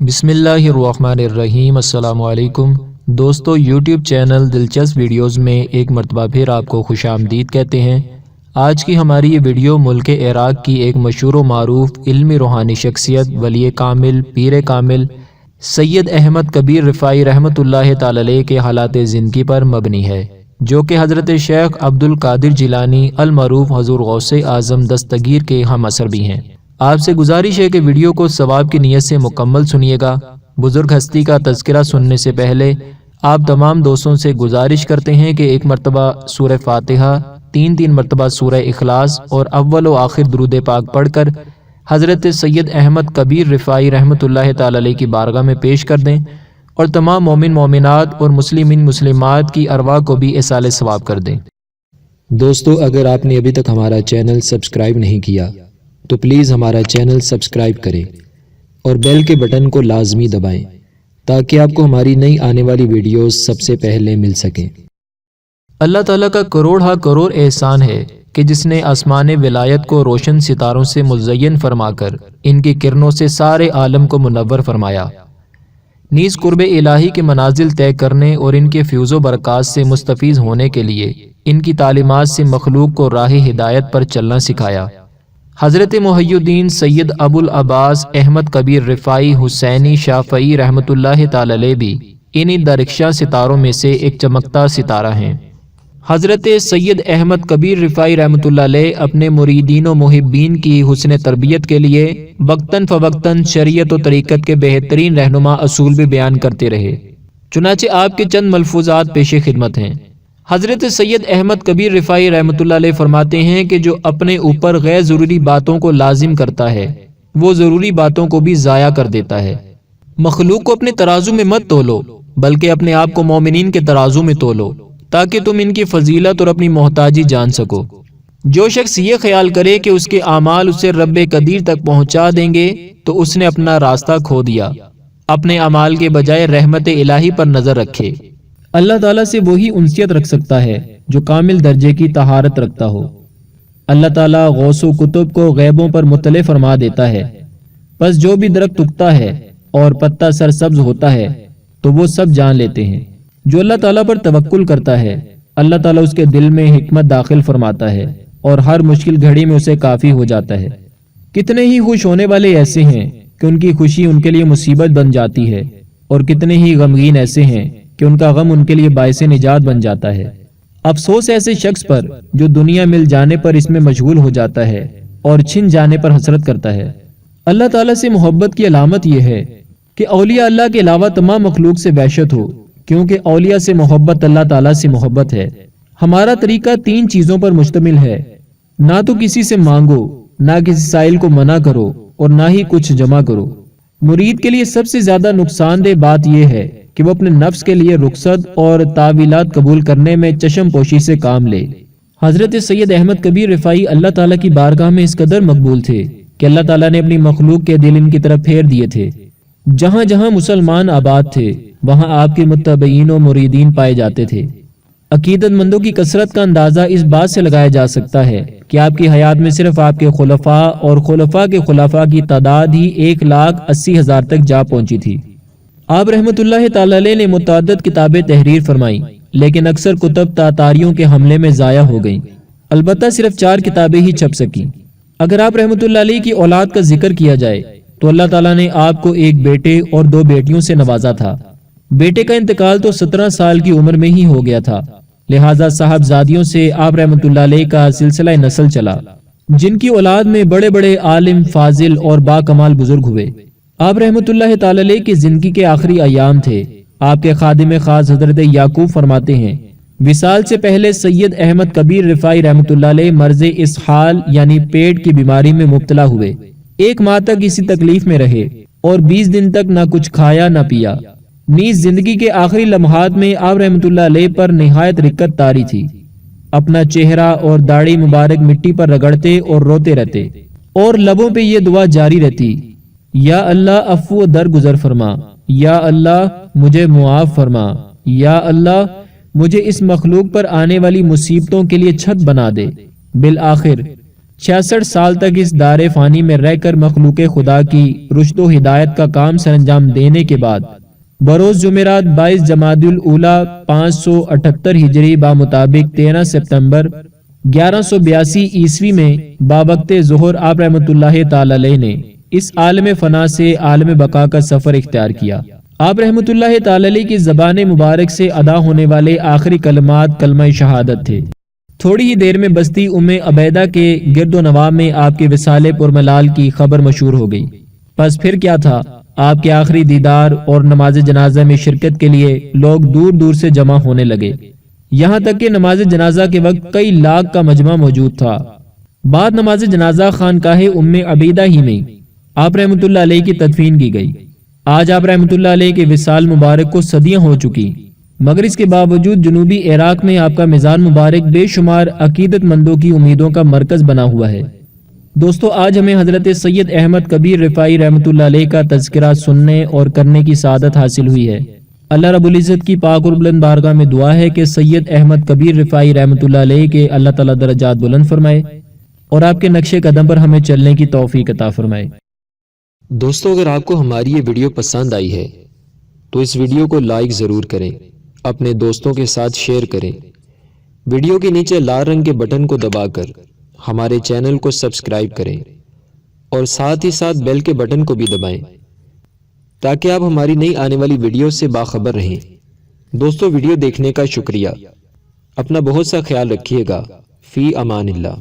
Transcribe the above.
بسم اللہ الرحمن الرحیم۔ السلام علیکم دوستو، یوٹیوب چینل دلچسپ ویڈیوز میں ایک مرتبہ پھر آپ کو خوش آمدید کہتے ہیں۔ آج کی ہماری یہ ویڈیو ملک عراق کی ایک مشہور و معروف علمی روحانی شخصیت ولی کامل پیر کامل سید احمد کبیر رفاعی رحمۃ اللہ تعالی علیہ کے حالات زندگی پر مبنی ہے، جو کہ حضرت شیخ عبد القادر جیلانی المعروف حضور غوث اعظم دستگیر کے ہم اثر بھی ہیں۔ آپ سے گزارش ہے کہ ویڈیو کو ثواب کی نیت سے مکمل سنیے گا۔ بزرگ ہستی کا تذکرہ سننے سے پہلے آپ تمام دوستوں سے گزارش کرتے ہیں کہ ایک مرتبہ سورہ فاتحہ، تین مرتبہ سورہ اخلاص اور اول و آخر درود پاک پڑھ کر حضرت سید احمد کبیر رفاعی رحمۃ اللہ تعالی علیہ کی بارگاہ میں پیش کر دیں، اور تمام مومن مومنات اور مسلمین مسلمات کی ارواح کو بھی ایصال ثواب کر دیں۔ دوستو، اگر آپ نے ابھی تک ہمارا چینل سبسکرائب نہیں کیا تو پلیز ہمارا چینل سبسکرائب کریں اور بیل کے بٹن کو لازمی دبائیں تاکہ آپ کو ہماری نئی آنے والی ویڈیوز سب سے پہلے مل سکیں۔ اللہ تعالیٰ کا کروڑ ہا کروڑ احسان ہے کہ جس نے آسمان ولایت کو روشن ستاروں سے مزین فرما کر ان کی کرنوں سے سارے عالم کو منور فرمایا، نیز قرب الہی کے منازل طے کرنے اور ان کے فیوز و برکات سے مستفیض ہونے کے لیے ان کی تعلیمات سے مخلوق کو راہ ہدایت پر چلنا سکھایا۔ حضرت محی الدین سید ابو العباس احمد کبیر رفاعی حسینی شافعی رحمۃ اللہ تعالی علیہ بھی انہی درخشاں ستاروں میں سے ایک چمکتا ستارہ ہیں۔ حضرت سید احمد کبیر رفاعی رحمۃ اللہ علیہ اپنے مریدین و محبین کی حسن تربیت کے لیے وقتاً فوقتاً شریعت و طریقت کے بہترین رہنما اصول بھی بیان کرتے رہے، چنانچہ آپ کے چند ملفوظات پیش خدمت ہیں۔ حضرت سید احمد کبیر رفاعی رحمۃ اللہ علیہ فرماتے ہیں کہ جو اپنے اوپر غیر ضروری باتوں کو لازم کرتا ہے وہ ضروری باتوں کو بھی ضائع کر دیتا ہے۔ مخلوق کو اپنے ترازو میں مت تولو، بلکہ اپنے آپ کو مومنین کے ترازو میں تولو تاکہ تم ان کی فضیلت اور اپنی محتاجی جان سکو۔ جو شخص یہ خیال کرے کہ اس کے اعمال اسے رب قدیر تک پہنچا دیں گے تو اس نے اپنا راستہ کھو دیا۔ اپنے اعمال کے بجائے رحمت الہی پر نظر رکھے۔ اللہ تعالیٰ سے وہی انسیت رکھ سکتا ہے جو کامل درجے کی طہارت رکھتا ہو۔ اللہ تعالیٰ غوث و کتب کو غیبوں پر مطلع فرما دیتا ہے، پس جو بھی درخت اگتا ہے اور پتا سرسبز ہوتا ہے تو وہ سب جان لیتے ہیں۔ جو اللہ تعالیٰ پر توکل کرتا ہے، اللہ تعالیٰ اس کے دل میں حکمت داخل فرماتا ہے اور ہر مشکل گھڑی میں اسے کافی ہو جاتا ہے۔ کتنے ہی خوش ہونے والے ایسے ہیں کہ ان کی خوشی ان کے لیے مصیبت بن جاتی ہے، اور کتنے ہی غمگین ایسے ہیں کہ ان کا غم ان کے لیے باعث نجات بن جاتا ہے۔ افسوس ایسے شخص پر جو دنیا مل جانے پر اس میں مشغول ہو جاتا ہے اور چھن جانے پر حسرت کرتا ہے۔ اللہ تعالیٰ سے محبت کی علامت یہ ہے کہ اولیاء اللہ کے علاوہ تمام مخلوق سے وحشت ہو، کیونکہ اولیاء سے محبت اللہ تعالیٰ سے محبت ہے۔ ہمارا طریقہ تین چیزوں پر مشتمل ہے: نہ تو کسی سے مانگو، نہ کسی سائل کو منع کرو، اور نہ ہی کچھ جمع کرو۔ مرید کے لیے سب سے زیادہ نقصان دہ بات یہ ہے کہ وہ اپنے نفس کے لیے رخصت اور تعویلات قبول کرنے میں چشم پوشی سے کام لے۔ حضرت سید احمد کبیر رفاعی اللہ تعالیٰ کی بارگاہ میں اس قدر مقبول تھے کہ اللہ تعالیٰ نے اپنی مخلوق کے دل ان کی طرف پھیر دیے تھے۔ جہاں جہاں مسلمان آباد تھے وہاں آپ کے متبعین و مریدین پائے جاتے تھے۔ عقیدت مندوں کی کثرت کا اندازہ اس بات سے لگایا جا سکتا ہے کہ آپ کی حیات میں صرف آپ کے خلفاء اور خلفاء کے خلفاء کی تعداد ہی 1,80,000 تک جا پہنچی تھی۔ آپ رحمت اللہ تعالی علیہ نے متعدد کتابیں تحریر فرمائیں، لیکن اکثر کتب تاتاریوں کے حملے میں ضائع ہو گئیں۔ البتہ صرف 4 کتابیں ہی چھپ سکیں۔ اگر آپ رحمت اللہ علیہ کی اولاد کا ذکر کیا جائے تو اللہ تعالیٰ نے آپ کو ایک بیٹے اور 2 بیٹیوں سے نوازا تھا۔ بیٹے کا انتقال تو 17 سال کی عمر میں ہی ہو گیا تھا، لہٰذا صاحبزادیوں سے آپ رحمت اللہ علیہ کا سلسلہ نسل چلا، جن کی اولاد میں بڑے بڑے عالم، فاضل اور با کمال بزرگ ہوئے۔ آپ رحمت اللہ تعالی علیہ کی زندگی کے آخری ایام تھے۔ آپ کے خادم خاص حضرت یعقوب فرماتے ہیں، وصال سے پہلے سید احمد کبیر رفاعی رحمت اللہ علیہ مرض اسحال یعنی پیٹ کی بیماری میں مبتلا ہوئے۔ 1 ماہ تک اسی تکلیف میں رہے اور 20 دن تک نہ کچھ کھایا نہ پیا۔ نیز زندگی کے آخری لمحات میں آپ رحمت اللہ علیہ پر نہایت رقت طاری تھی۔ اپنا چہرہ اور داڑھی مبارک مٹی پر رگڑتے اور روتے رہتے، اور لبوں پہ یہ دعا جاری رہتی: یا اللہ عفو و درگزر فرما، یا اللہ مجھے معاف فرما، یا اللہ مجھے اس مخلوق پر آنے والی مصیبتوں کے لیے چھت بنا دے۔ بالآخر 66 سال تک اس دار فانی میں رہ کر مخلوق خدا کی رشد و ہدایت کا کام سر انجام دینے کے بعد بروز جمعرات 22 جمادی الاولیٰ 578 ہجری بمطابق 13 سپتمبر 1182 عیسوی میں باوقت ظہر آپ رحمۃ اللہ تعالی علیہ نے اس عالم فنا سے عالم بقا کا سفر اختیار کیا۔ آپ رحمۃ اللہ تعالی علیہ کی زبان مبارک سے ادا ہونے والے آخری کلمات کلمہ شہادت تھے۔ تھوڑی ہی دیر میں بستی ام عبیدہ کے گرد و نواح میں آپ کے وصال پرملال کی خبر مشہور ہو گئی۔ پس پھر کیا تھا، آپ کے آخری دیدار اور نماز جنازہ میں شرکت کے لیے لوگ دور دور سے جمع ہونے لگے، یہاں تک کہ نماز جنازہ کے وقت کئی لاکھ کا مجمع موجود تھا۔ بعد نماز جنازہ خانقاہ ام عبیدہ ہی میں آپ رحمۃ اللہ علیہ کی تدفین کی گئی۔ آج آپ رحمۃ اللہ علیہ کے وصال مبارک کو صدیاں ہو چکی، مگر اس کے باوجود جنوبی عراق میں آپ کا میزان مبارک بے شمار عقیدت مندوں کی امیدوں کا مرکز بنا ہوا ہے۔ دوستو، آج ہمیں حضرت سید احمد کبیر رفاعی رحمۃ اللہ علیہ کا تذکرہ سننے اور کرنے کی سعادت حاصل ہوئی ہے۔ اللہ رب العزت کی پاک اور بلند بارگاہ میں دعا ہے کہ سید احمد کبیر رفاعی رحمۃ اللہ علیہ کے اللہ تعالیٰ درجات بلند فرمائے اور آپ کے نقش قدم پر ہمیں چلنے کی توفیق عطا فرمائے۔ دوستو، اگر آپ کو ہماری یہ ویڈیو پسند آئی ہے تو اس ویڈیو کو لائک ضرور کریں، اپنے دوستوں کے ساتھ شیئر کریں، ویڈیو کے نیچے لال رنگ کے بٹن کو دبا کر ہمارے چینل کو سبسکرائب کریں اور ساتھ ہی ساتھ بیل کے بٹن کو بھی دبائیں تاکہ آپ ہماری نئی آنے والی ویڈیو سے باخبر رہیں۔ دوستو، ویڈیو دیکھنے کا شکریہ، اپنا بہت سا خیال رکھیے گا۔ فی امان اللہ۔